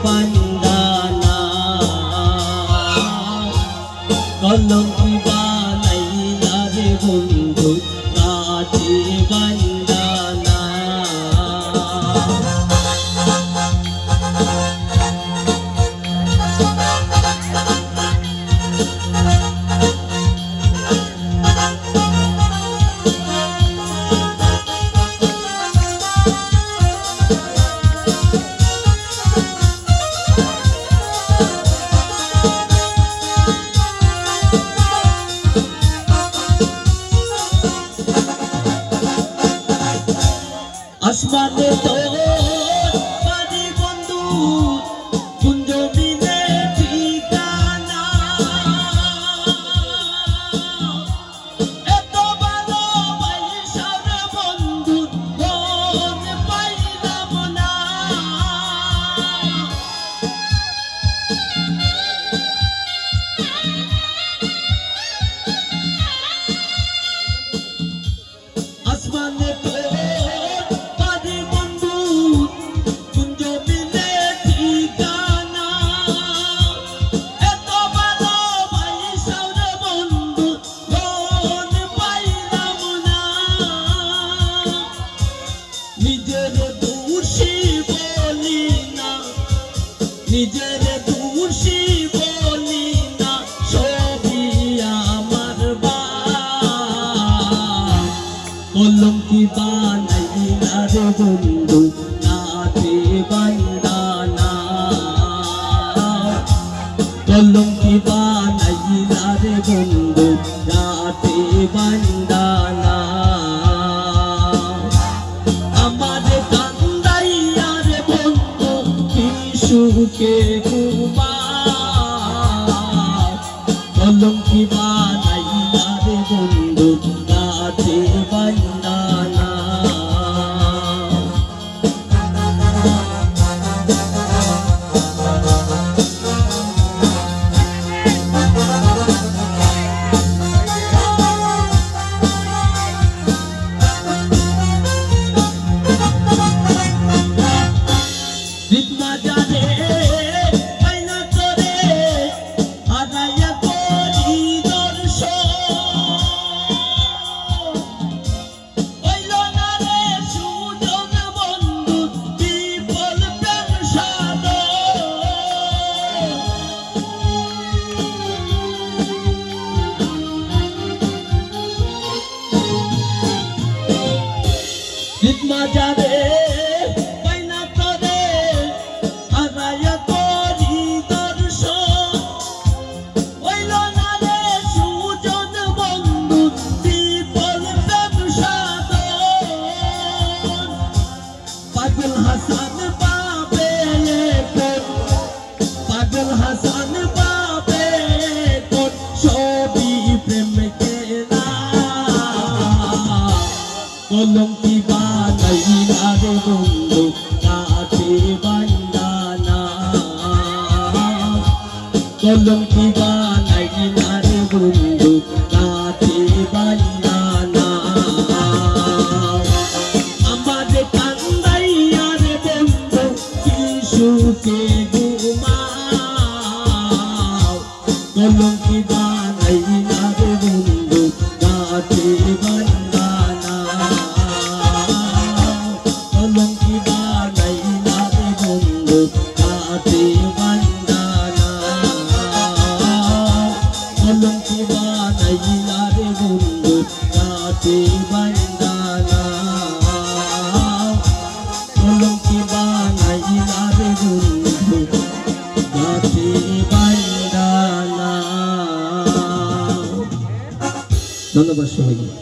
বান্দানা কলঙ্কি বানাইলা রে বন্ধু কাছে বান্দানা আসমানে তোর বাড়ি বন্ধু কুঞ্জ বিনে ঠিকানা এত ভালোবাসা রে বন্ধু মন পাইলাম না আসমানে নিজের দোষী বলি না সবই আমার কলঙ্কি বানাইলা রে বন্ধু নাতে বান্দানা কলঙ্কি বানাইলা রে বন্ধু নাতে বান্দানা সুখে ঘুমা কলঙ্কি বানাইলা রে বন্ধু কাছে বান্দানা যাবে পাইনা তোরে হারাইয়া তোরি দর্শন হইল না রে সুজন বন্ধু বিপল প্রেম সাধন পাগল হাসান পাবে পাগল হাসান পাবে কোন সবই প্রেম কেনা কলঙ্কি বানাইলা রে বন্ধু কাছে বান্দানা কলঙ্কি বানাইলা রে বন্ধু কাছে বান্দানা আমাদের কান্দাইয়া রে বন্ধু কি সুখে ঘুমাও কলঙ্কি বানাইলা রে বন্ধু কাছে বান্দানা কলঙ্কি বানাইলা রে বন্ধু কাছে বান্দানা কলঙ্কি বানাইলা রে বন্ধু কাছে বান্দানা কলঙ্কি বানাইলা রে বন্ধু কাছে বান্দানা ধন্যবাদ সবাইকে।